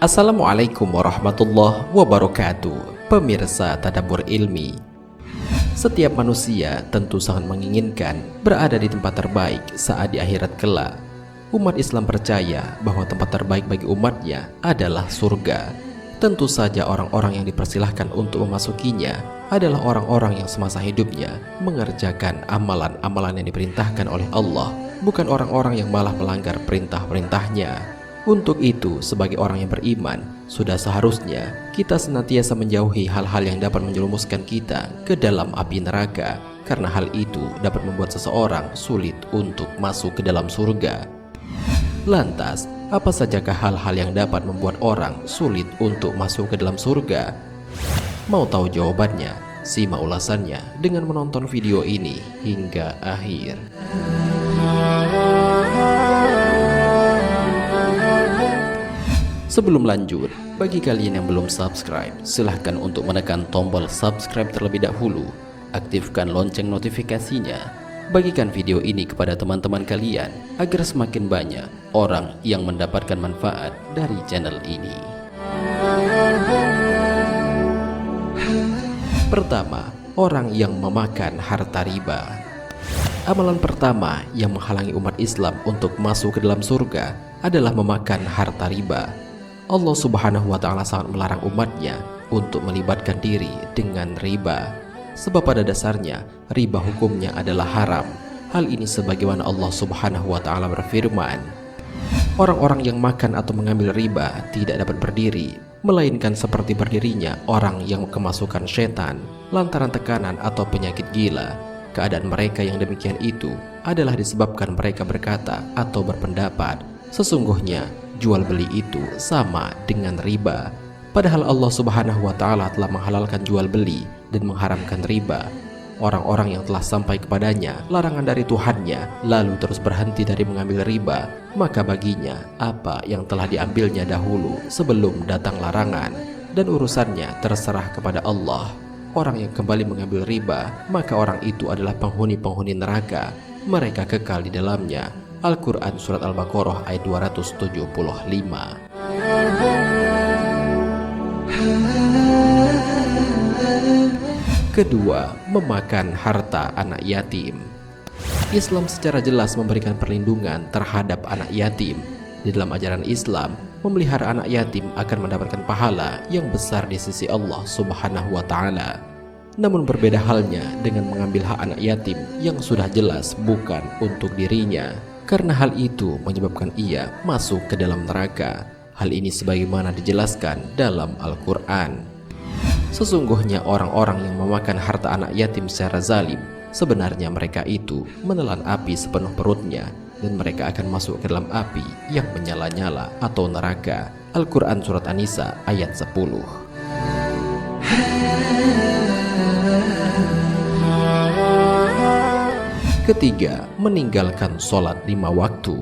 Assalamualaikum warahmatullahi wabarakatuh. Pemirsa Tadabbur Ilmi, setiap manusia tentu sangat menginginkan berada di tempat terbaik saat di akhirat kelak. Umat Islam percaya bahwa tempat terbaik bagi umatnya adalah surga. Tentu saja orang-orang yang dipersilahkan untuk memasukinya adalah orang-orang yang semasa hidupnya mengerjakan amalan-amalan yang diperintahkan oleh Allah, bukan orang-orang yang malah melanggar perintah-perintahnya. Untuk itu, sebagai orang yang beriman, sudah seharusnya kita senantiasa menjauhi hal-hal yang dapat menjerumuskan kita ke dalam api neraka, karena hal itu dapat membuat seseorang sulit untuk masuk ke dalam surga. Lantas, apa sajakah hal-hal yang dapat membuat orang sulit untuk masuk ke dalam surga? Mau tahu jawabannya? Simak ulasannya dengan menonton video ini hingga akhir. Sebelum lanjut, bagi kalian yang belum subscribe, silahkan untuk menekan tombol subscribe terlebih dahulu. Aktifkan lonceng notifikasinya. Bagikan video ini kepada teman-teman kalian agar semakin banyak orang yang mendapatkan manfaat dari channel ini. Pertama, orang yang memakan harta riba. Amalan pertama yang menghalangi umat Islam untuk masuk ke dalam surga adalah memakan harta riba. Allah Subhanahu wa Ta'ala sangat melarang umatnya untuk melibatkan diri dengan riba. Sebab pada dasarnya riba hukumnya adalah haram. Hal ini sebagaimana Allah Subhanahu wa Ta'ala berfirman, orang-orang yang makan atau mengambil riba tidak dapat berdiri, melainkan seperti berdirinya orang yang kemasukan setan lantaran tekanan atau penyakit gila. Keadaan mereka yang demikian itu adalah disebabkan mereka berkata atau berpendapat, sesungguhnya jual beli itu sama dengan riba. Padahal Allah Subhanahu wa Ta'ala telah menghalalkan jual beli dan mengharamkan riba. Orang-orang yang telah sampai kepadanya larangan dari Tuhannya lalu terus berhenti dari mengambil riba, maka baginya apa yang telah diambilnya dahulu sebelum datang larangan, dan urusannya terserah kepada Allah. Orang yang kembali mengambil riba, maka orang itu adalah penghuni-penghuni neraka, mereka kekal di dalamnya. Al-Quran Surat Al-Baqarah ayat 275. Kedua, memakan harta anak yatim. Islam secara jelas memberikan perlindungan terhadap anak yatim. Di dalam ajaran Islam, memelihara anak yatim akan mendapatkan pahala yang besar di sisi Allah Subhanahu wa Ta'ala. Namun berbeda halnya dengan mengambil hak anak yatim yang sudah jelas bukan untuk dirinya, karena hal itu menyebabkan ia masuk ke dalam neraka. Hal ini sebagaimana dijelaskan dalam Al-Quran. Sesungguhnya orang-orang yang memakan harta anak yatim secara zalim, sebenarnya mereka itu menelan api sepenuh perutnya, dan mereka akan masuk ke dalam api yang menyala-nyala atau neraka. Al-Quran Surat An-Nisa ayat 10. Ketiga, meninggalkan sholat 5 waktu.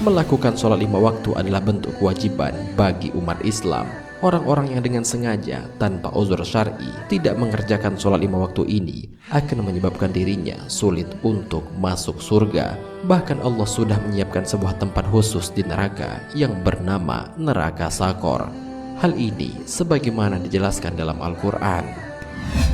Melakukan sholat 5 waktu adalah bentuk kewajiban bagi umat Islam. Orang-orang yang dengan sengaja tanpa uzur syar'i tidak mengerjakan sholat 5 waktu ini akan menyebabkan dirinya sulit untuk masuk surga. Bahkan Allah sudah menyiapkan sebuah tempat khusus di neraka yang bernama neraka Sakor. Hal ini sebagaimana dijelaskan dalam Al-Quran.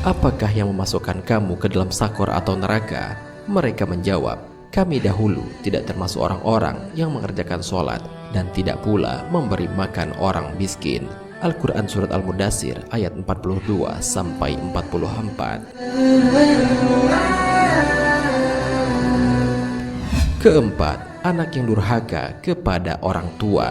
Apakah yang memasukkan kamu ke dalam Sakor atau neraka? Mereka menjawab, kami dahulu tidak termasuk orang-orang yang mengerjakan sholat dan tidak pula memberi makan orang miskin. Al-Quran Surat Al-Mudathir ayat 42-44. Keempat, anak yang durhaka kepada orang tua.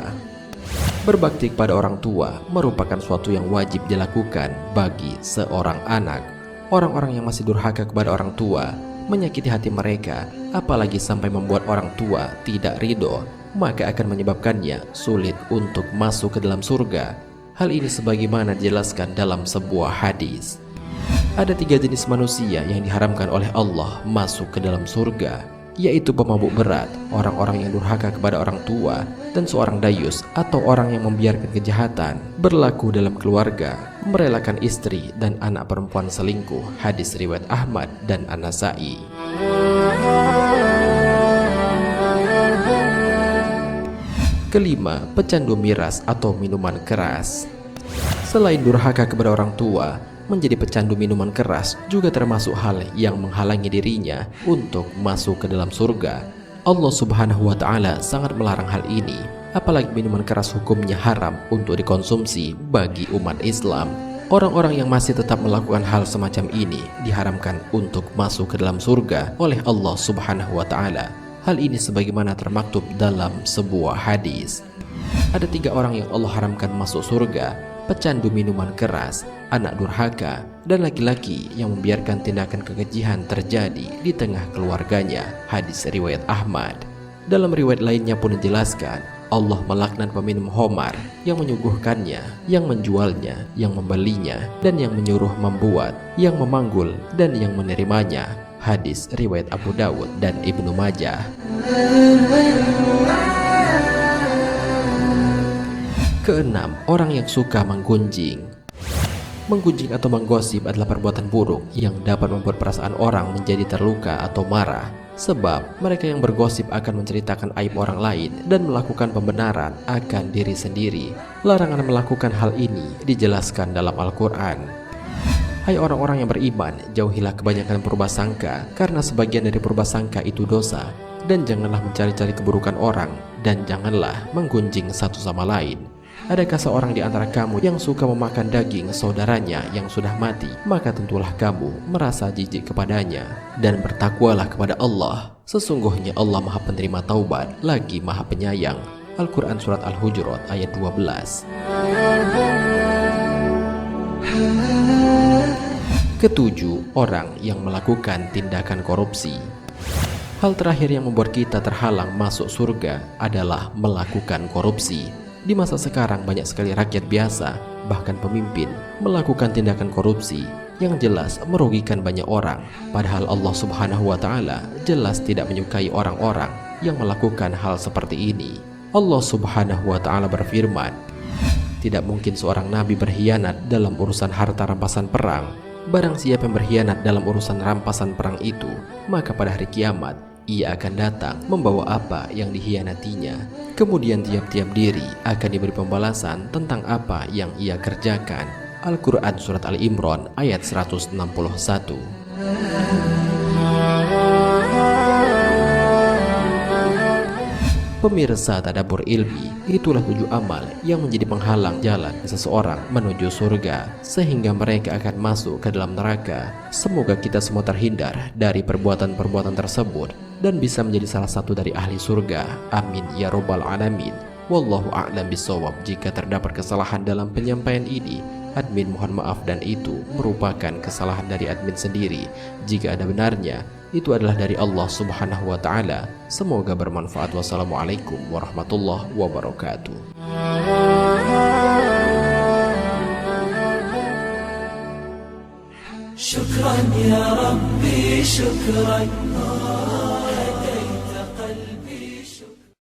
Berbakti kepada orang tua merupakan suatu yang wajib dilakukan bagi seorang anak. Orang-orang yang masih durhaka kepada orang tua menyakiti hati mereka, apalagi sampai membuat orang tua tidak ridho, maka akan menyebabkannya sulit untuk masuk ke dalam surga. Hal ini sebagaimana dijelaskan dalam sebuah hadis. Ada 3 jenis manusia yang diharamkan oleh Allah masuk ke dalam surga, yaitu pemabuk berat, orang-orang yang durhaka kepada orang tua, dan seorang dayus atau orang yang membiarkan kejahatan berlaku dalam keluarga, merelakan istri dan anak perempuan selingkuh. Hadis riwayat Ahmad dan An-Nasa'i. Kelima, pecandu miras atau minuman keras. Selain durhaka kepada orang tua, menjadi pecandu minuman keras juga termasuk hal yang menghalangi dirinya untuk masuk ke dalam surga. Allah Subhanahu wa Ta'ala sangat melarang hal ini, apalagi minuman keras hukumnya haram untuk dikonsumsi bagi umat Islam. Orang-orang yang masih tetap melakukan hal semacam ini diharamkan untuk masuk ke dalam surga oleh Allah Subhanahu wa Ta'ala. Hal ini sebagaimana termaktub dalam sebuah hadis. Ada 3 orang yang Allah haramkan masuk surga: pecandu minuman keras, anak durhaka, dan laki-laki yang membiarkan tindakan kekejian terjadi di tengah keluarganya. Hadis riwayat Ahmad. Dalam riwayat lainnya pun dijelaskan, Allah melaknat peminum khamar yang menyuguhkannya, yang menjualnya, yang membelinya, dan yang menyuruh membuat, yang memanggul, dan yang menerimanya. Hadis riwayat Abu Dawud dan Ibnu Majah. Keenam, orang yang suka menggunjing. Menggunjing atau menggosip adalah perbuatan buruk yang dapat membuat perasaan orang menjadi terluka atau marah. Sebab mereka yang bergosip akan menceritakan aib orang lain dan melakukan pembenaran akan diri sendiri. Larangan melakukan hal ini dijelaskan dalam Al-Quran. Hai orang-orang yang beriman, jauhilah kebanyakan purbasangka, karena sebagian dari purbasangka itu dosa. Dan janganlah mencari-cari keburukan orang, dan janganlah menggunjing satu sama lain. Adakah seorang di antara kamu yang suka memakan daging saudaranya yang sudah mati? Maka tentulah kamu merasa jijik kepadanya. Dan bertakwalah kepada Allah. Sesungguhnya Allah Maha Penerima Taubat, lagi Maha Penyayang. Al-Quran Surat Al-Hujurat ayat 12. Ketujuh, orang yang melakukan tindakan korupsi. Hal terakhir yang membuat kita terhalang masuk surga adalah melakukan korupsi. Di masa sekarang banyak sekali rakyat biasa, bahkan pemimpin, melakukan tindakan korupsi yang jelas merugikan banyak orang. Padahal Allah Subhanahu wa Ta'ala jelas tidak menyukai orang-orang yang melakukan hal seperti ini. Allah Subhanahu wa Ta'ala berfirman, tidak mungkin seorang nabi berkhianat dalam urusan harta rampasan perang. Barang siapa yang berkhianat dalam urusan rampasan perang itu, maka pada hari kiamat ia akan datang membawa apa yang dikhianatinya. Kemudian tiap-tiap diri akan diberi pembalasan tentang apa yang ia kerjakan. Al-Quran Surat Al-Imran ayat 161. Pemirsa Tadabbur Ilmi, itulah 7 amal yang menjadi penghalang jalan seseorang menuju surga, sehingga mereka akan masuk ke dalam neraka. Semoga kita semua terhindar dari perbuatan-perbuatan tersebut dan bisa menjadi salah satu dari ahli surga. Amin ya robbal alamin. Wallahu a'lam bishawab. Jika terdapat kesalahan dalam penyampaian ini, admin mohon maaf, dan itu merupakan kesalahan dari admin sendiri. Jika ada benarnya, itu adalah dari Allah Subhanahu wa Ta'ala. Semoga bermanfaat. Wassalamualaikum warahmatullahi wabarakatuh. Syukran ya Rabbi, syukran.